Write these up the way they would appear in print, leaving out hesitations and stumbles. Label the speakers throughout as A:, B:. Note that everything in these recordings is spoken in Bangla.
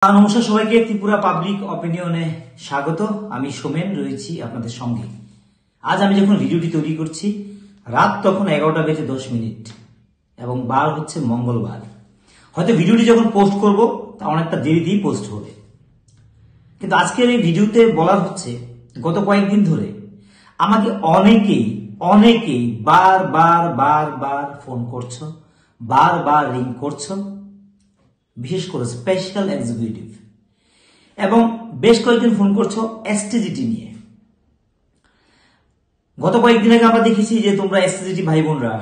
A: নমস্কার সবাইকে, ত্রিপুরা পাবলিক অপিনিয়নে স্বাগত। আমি সোমেন রয়েছি আপনাদের সঙ্গে। আজ আমি যখন ভিডিওটি তৈরি করছি রাত তখন 11টা বেজে 10 মিনিট এবং বার হচ্ছে মঙ্গলবার। হয়তো ভিডিওটি যখন পোস্ট করব তা অনেকটা দেরি দিয়ে পোস্ট হবে, কিন্তু আজকের এই ভিডিওতে বলার হচ্ছে গত কয়েকদিন ধরে আমাকে অনেকেই বারবার ফোন করছো, বারবার রিং করছো, বিশেষ করে স্পেশাল এক্সিকিউটিভ, এবং বেশ কয়েকদিন ফোন করছো এসটিজিটি নিয়ে। গত কয়েকদিন আগে আমরা দেখেছি যে তোমরা এসটিজিটি ভাই বোনরা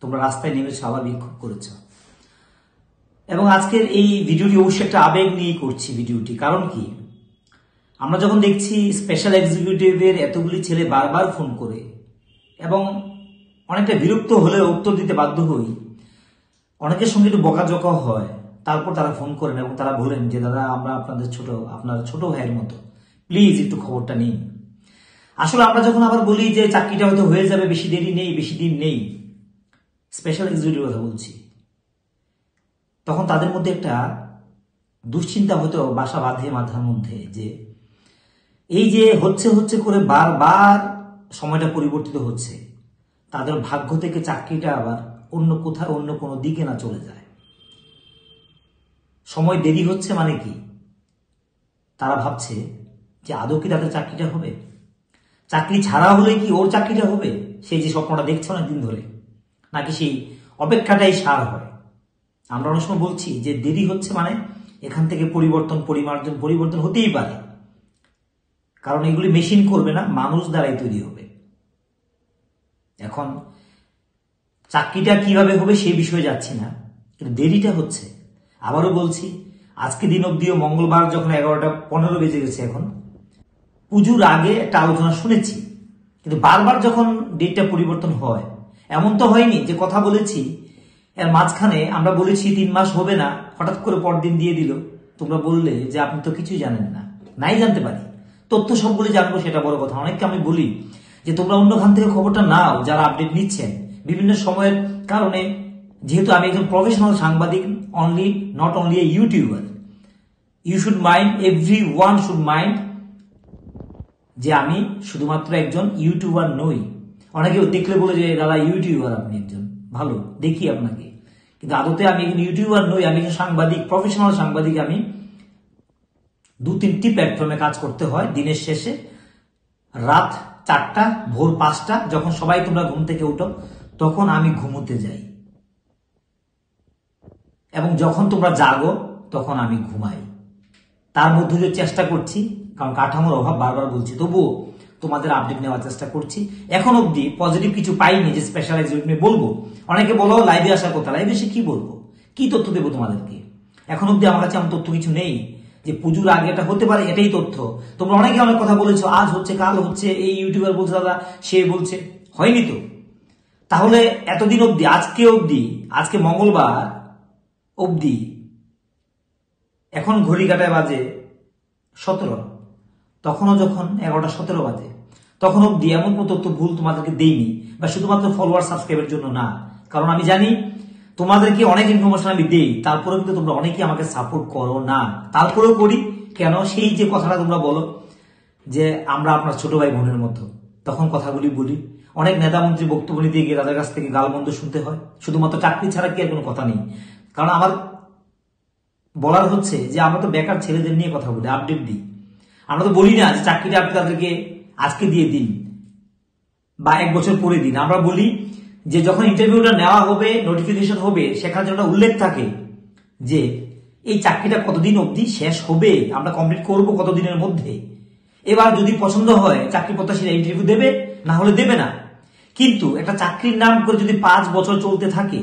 A: তোমরা রাস্তায় নেমেছো, আবার বিক্ষোভ করেছো। এবং আজকের এই ভিডিওটি অবশ্যই একটা আবেগ নিয়ে করছি ভিডিওটি। কারণ কি, আমরা যখন দেখছি স্পেশাল এক্সিকিউটিভের এতগুলি ছেলে বারবার ফোন করে এবং অনেকটা বিরক্ত হলেও উত্তর দিতে বাধ্য হই, অনেকের সঙ্গে একটু বকাঝকা হয়, তারপর তারা ফোন করেন এবং তারা বলেন যে দাদা আমরা আপনার ছোট ভাইয়ের মতো, প্লিজ একটু খবরটা নিন। আসলে আমরা যখন আবার বলি যে চাকরিটা হয়তো হয়ে যাবে, বেশি দেরি নেই, বেশি দিন নেই, স্পেশাল এক্সিকিউটিভের কথা বলছি, তখন তাদের মধ্যে একটা দুশ্চিন্তা হয়তো বাসা বাঁধে মাথার মধ্যে যে এই যে হচ্ছে করে বারবার সময়টা পরিবর্তিত হচ্ছে, তাদের ভাগ্য থেকে চাকরিটা আবার অন্য কোনো দিকে না চলে যায়। সময় দেরি হচ্ছে মানে কি, তারা ভাবছে যে আদৌ কি তাদের চাকরিটা হবে, চাকরি ছাড়া হলে কি ওর চাকরিটা হবে, সেই যে স্বপ্নটা দেখছে অনেকদিন ধরে, নাকি সেই অপেক্ষাটাই সার হয়। আমরা অনেক সময় বলছি যে দেরি হচ্ছে মানে এখান থেকে পরিবর্তন হতেই পারে, কারণ এগুলি মেশিন করবে না, মানুষ দ্বারাই তৈরি হবে। এখন চাকরিটা কিভাবে হবে সেই বিষয়ে যাচ্ছি না, কিন্তু দেরিটা হচ্ছে। আবারও বলছি, আজকে দিন অব্দিও মঙ্গলবার যখন 11টা 15 বেজে গেছে, এখন পুজোর আগে একটা আলোচনা শুনেছি, কিন্তু বারবার যখন ডেটটা পরিবর্তন হয়, এমন তো হয়নি যে কথা বলেছি এর মাঝখানে আমরা বলেছি 3 মাস হবে না, হঠাৎ করে পরদিন দিয়ে দিল, তোমরা বললে যে আপনি তো কিছুই জানেন না। নাই জানতে পারি, তথ্য সবগুলি জানবো সেটা বড় কথা। অনেককে আমি বলি যে তোমরা অন্য খান থেকে খবরটা নাও, যারা আপডেট নিচ্ছেন বিভিন্ন সময়ের কারণে। যেহেতু আমি একজন প্রফেশনাল সাংবাদিক, not only a YouTuber, everyone should mind যে আমি শুধুমাত্র একজন ইউটিউবার নই। অনেকে দেখলে বলে যে দাদা ইউটিউবার, আপনি একজন ভালো দেখি আপনাকে, কিন্তু আদতে আমি একজন ইউটিউবার নই, আমি একজন সাংবাদিক, প্রফেশনাল সাংবাদিক। আমি 2-3টি প্ল্যাটফর্মে কাজ করতে হয় দিনের শেষে। রাত 4টা, ভোর 5টা, যখন সবাই তোমরা ঘুম থেকে উঠো তখন আমি ঘুমোতে যাই, এবং যখন তোমরা জাগো তখন আমি ঘুমাই। তার মধ্যে যে চেষ্টা করছি, কারণ কাঠামোর অভাব বারবার বলছি, তবুও তোমাদের আপডেট নেওয়ার চেষ্টা করছি। এখন অব্দি পজিটিভ কিছু পাইনি যে স্পেশাল এক্সিকিউটিভ নিয়ে বলবো। অনেকে বলো লাইভে আসার কথা, লাইভে এসে কি বলবো, কি তথ্য দেবো তোমাদেরকে? এখন অব্দি আমার কাছে এমন তথ্য কিছু নেই যে পুজোর আগে এটা হতে পারে, এটাই তথ্য। তোমরা অনেকে অনেক কথা বলেছো, আজ হচ্ছে কাল হচ্ছে, এই ইউটিউবার বলছে দাদা, সে বলছে, হয়নি তো। তাহলে এতদিন অব্দি, আজকে মঙ্গলবার অব্দি, এখন ঘড়ি কাটায় বাজে 17, তখনও যখন 11টা 17 বাজে, তখন অব্দি এমন কোনো তথ্য ভুল তোমাদেরকে দেইনি, বা শুধুমাত্র ফলোয়ার সাবস্ক্রাইবের জন্য না। কারণ আমি জানি তোমাদেরকে অনেক ইনফরমেশন আমি দেই, তারপরেও কিন্তু তোমরা অনেকেই আমাকে সাপোর্ট করো না। তারপরেও করি কেন, সেই যে কথাটা তোমরা বলো যে আমরা আপনার ছোট ভাই বোনের মতো, তখন কথাগুলি বলি। অনেক নেতা মন্ত্রী বক্তব্য নিতে গিয়ে তাদের কাছ থেকে গালমন্দ শুনতে হয়, শুধুমাত্র চাকরি ছাড়া কি আর কোনো কথা নেই। কারণ আমার বলার হচ্ছে যে আমরা তো বেকার ছেলেদের নিয়ে কথা বলি, আপডেট দিই। আমরা তো বলি না যে চাকরিটা আপনি তাদেরকে আজকে দিয়ে দিন বা 1 বছর পরে দিন। আমরা বলি যে যখন ইন্টারভিউটা নেওয়া হবে, নোটিফিকেশন হবে, সেখানে যেন উল্লেখ থাকে যে এই চাকরিটা কতদিন অবধি শেষ হবে, আমরা কমপ্লিট করব কতদিনের মধ্যে। এবার যদি পছন্দ হয় চাকরি প্রত্যাশীরা ইন্টারভিউ দেবে, না হলে দেবে না। কিন্তু একটা চাকরির নাম করে যদি 5 বছর চলতে থাকে,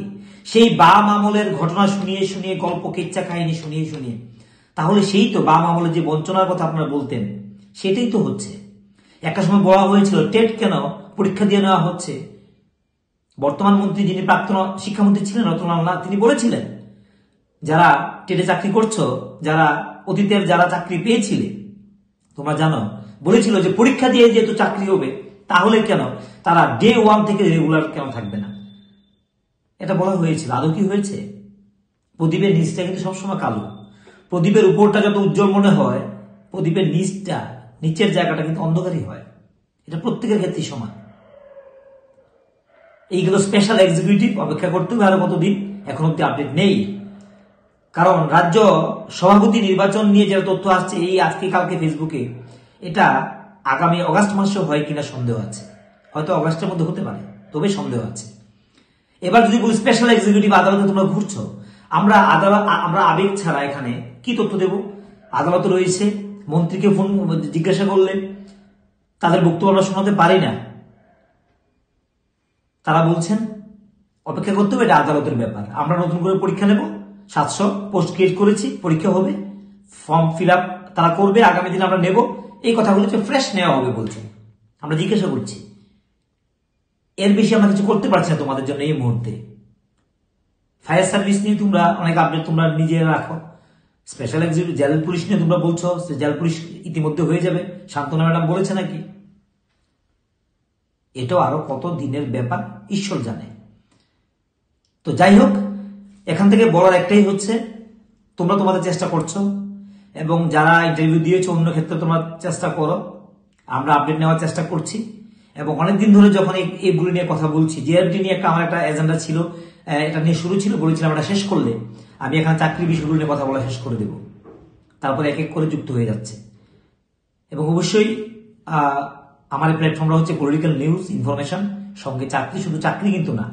A: সেই বাম আমলের ঘটনা শুনিয়ে গল্প কেচ্চা কাহিনী শুনিয়ে, তাহলে সেই তো বাম আমলের যে বঞ্চনার কথা আপনারা বলতেন, সেটাই তো হচ্ছে। একটা সময় বলা হয়েছিল টেট কেন পরীক্ষা দিয়ে নেওয়া হচ্ছে। বর্তমান মন্ত্রী, যিনি প্রাক্তন শিক্ষামন্ত্রী ছিলেন, রতনলাল নাথ, তিনি বলেছিলেন যারা টেটে চাকরি করছো, যারা অতীতের যারা চাকরি পেয়েছিলে, তোমরা জানো, বলেছিল যে পরীক্ষা দিয়ে যেহেতু চাকরি হবে, তাহলে কেন তারা ডে 1 থেকে রেগুলার কেন থাকবে না, এটা বলা হয়েছিল। আদৌ কি হয়েছে? প্রদীপের নিচটা কিন্তু সবসময় কালো। প্রদীপের উপরটা যত উজ্জ্বল মনে হয়, প্রদীপের নিচের জায়গাটা কিন্তু অন্ধকারই হয়। এটা প্রত্যেকের ক্ষেত্রেই সমান। এইগুলো স্পেশাল এক্সিকিউটিভ অপেক্ষা করতে হবে আরো কতদিন, এখন অব্দি আপডেট নেই। কারণ রাজ্য সভাপতি নির্বাচন নিয়ে যে তথ্য আসছে এই আজকে কালকে ফেসবুকে, এটা আগামী অগাস্ট মাসে হয় কিনা সন্দেহ আছে। হয়তো অগাস্টের মধ্যে হতে পারে, তবে সন্দেহ আছে। এবার যদি বলি স্পেশাল এক্সিকিউটিভ আদালতে তোমরা ঘুরছো, আমরা আবেগ ছাড়া এখানে কি তথ্য দেব? আদালত রয়েছে, মন্ত্রীকে ফোন জিজ্ঞাসা করলে তাদের বক্তব্য আমরা শোনাতে পারি না। তারা বলছেন অপেক্ষা করতে হবে, এটা আদালতের ব্যাপার। আমরা নতুন করে পরীক্ষা নেব, 700 পোস্ট ক্রিয়েট করেছি, পরীক্ষা হবে, ফর্ম ফিল আপ তারা করবে, আগামী দিন আমরা নেব। এই কথাগুলো ফ্রেশ নেওয়া হবে বলছে। আমরা জিজ্ঞাসা করছি, এর বেশি আমরা কিছু করতে পারছি না তোমাদের জন্য এই মুহূর্তে। ফায়ার সার্ভিস নিয়ে তোমরা অনেক আপডেট তোমরা নিজেরা রাখো, স্পেশাল এক্সিকিউটিভ জেল পুলিশ নিয়ে তোমরা বলছো জেল পুলিশ ইতিমধ্যে হয়ে যাবে, শান্তনা ম্যাডাম বলেছে নাকি। এটাও আরো কত দিনের ব্যাপার ঈশ্বর জানে। তো যাই হোক, এখান থেকে বলার একটাই হচ্ছে, তোমরা তোমাদের চেষ্টা করছো এবং যারা ইন্টারভিউ দিয়েছো অন্য ক্ষেত্রে তোমরা চেষ্টা করো, আমরা আপডেট নেওয়ার চেষ্টা করছি। এবং অনেকদিন ধরে যখন এইগুলি নিয়ে কথা বলছি, জিআরডি নিয়ে আমার একটা এজেন্ডা ছিল, এটা নিয়ে শুরু ছিল, বলেছিলাম এটা শেষ করলে আমি এখানে চাকরি বিষয়গুলো নিয়ে কথা বলা শেষ করে দেব। তারপরে এক এক করে যুক্ত হয়ে যাচ্ছে। এবং অবশ্যই আমার এই প্ল্যাটফর্মটা হচ্ছে পলিটিক্যাল নিউজ ইনফরমেশন, সঙ্গে চাকরি, শুধু চাকরি কিন্তু না।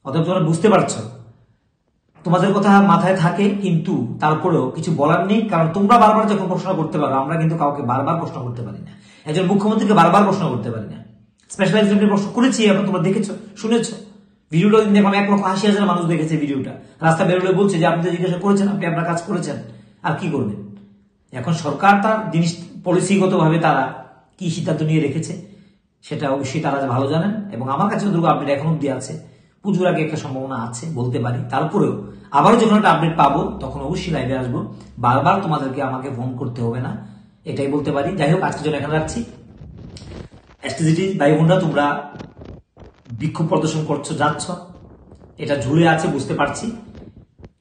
A: অতএব তোমরা বুঝতে পারছো, তোমাদের কথা মাথায় থাকে, কিন্তু তারপরেও কিছু বলার নেই। কারণ তোমরা বারবার যখন প্রশ্ন করতে পারো, আমরা কিন্তু কাউকে বারবার প্রশ্ন করতে পারি না। একজন মুখ্যমন্ত্রীকে বারবার প্রশ্ন করতে পারি না। স্পেশাল এক্সিকিউটিভ প্রশ্ন করেছি, এখন তোমরা দেখেছো, শুনেছো ভিডিওটা। এখন 1,80,000 মানুষ দেখেছে ভিডিওটা। রাস্তা বেরোলে বলছে যে আপনি তো জিজ্ঞাসা করেছেন, আপনি আপনার কাজ করেছেন, আর কি করবেন। এখন সরকার তার জিনিস পলিসিগত ভাবে তারা কি সিদ্ধান্ত নিয়ে রেখেছে সেটা অবশ্যই তারা ভালো জানেন। এবং আমার কাছে যতটুকু আপডেট এখন অব্দি আছে, পুজোর আগে একটা সম্ভাবনা আছে বলতে পারি। তারপরেও আবারও যখন একটা আপডেট পাবো তখন অবশ্যই লাইভে আসবো। বারবার তোমাদেরকে আমাকে ফোন করতে হবে না, এটাই বলতে পারি। যাই হোক, আজকের জন্য এখানে রাখছি। এসটিজিটি ভাই বোনরা, তোমরা বিক্ষোভ প্রদর্শন করছো, যাচ্ছ, এটা ঝুলে আছে বুঝতে পারছি।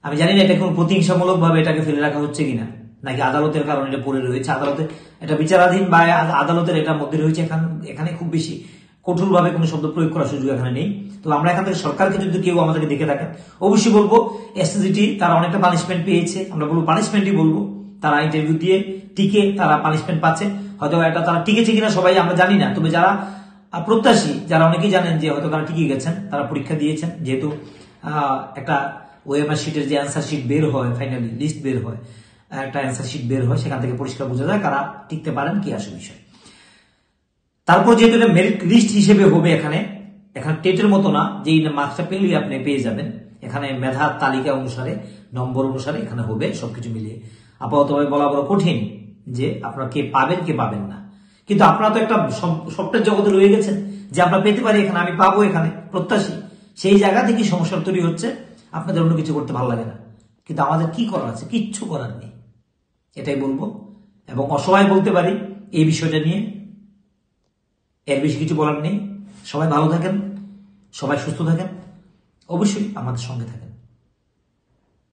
A: আমি জানি না এটা কোনো প্রতিহিংসামূলক ভাবে এটাকে ফেলে রাখা হচ্ছে কিনা, নাকি আদালতের কারণে এটা পড়ে রয়েছে, আদালতে এটা বিচারাধীন বা আদালতের এটার মধ্যে রয়েছে। এখানে খুব বেশি কঠোর ভাবে কোনো শব্দ প্রয়োগ করার সুযোগ এখানে নেই। তো আমরা এখান থেকে সরকারকে যদি কেউ আমাদেরকে দেখে থাকেন, অবশ্যই বলবো এসটিজিটি তারা অনেকটা পানিশমেন্ট পেয়েছে, আমরা বলবো পানিশমেন্টই বলবো। তারা ইন্টারভিউ দিয়ে টিকে তারা পানিশমেন্ট পাচ্ছে। হয়তো এটা তারা টিকেছে কিনা সবাই আমরা জানি না, তবে যারা প্রত্যাশী, যারা অনেকেই জানেন যে হয়তো তারা টিকে গেছেন, তারা পরীক্ষা দিয়েছেন। যেহেতু একটা ওএমআর শিটের যে অ্যান্সার শিট বের হয়, ফাইনালি লিস্ট বের হয়, একটা অ্যান্সার শিট বের হয়, সেখান থেকে পরিষ্কার বোঝা যায় কারা টিকতে পারেন, কি আসে বিষয়। তারপর যেহেতু এটা মেরিট লিস্ট হিসেবে হবে, এখানে টেটের মতো না যে মার্কসটা পেলেই আপনি পেয়ে যাবেন। এখানে মেধার তালিকা অনুসারে, নম্বর অনুসারে এখানে হবে সবকিছু মিলিয়ে। আপাতত বলা বড় কঠিন যে আপনারা কে পাবেন কে পাবেন না, কিন্তু আপনারা তো একটা সফটওয়্যার জগতে রয়ে গেছেন যে আমরা পেতে পারি, এখানে আমি পাবো, এখানে প্রত্যাশী। সেই জায়গা থেকে সমস্যা তৈরি হচ্ছে, আপনাদের অন্য কিছু করতে ভালো লাগে না। কিন্তু আমাদের কি করার আছে? কিচ্ছু করার নেই, এটাই বলবো। এবং অসহায় বলতে পারি এই বিষয়টা নিয়ে, এর বেশি কিছু বলার নেই। সবাই ভালো থাকেন, সবাই সুস্থ থাকেন, অবশ্যই আমাদের সঙ্গে থাকেন।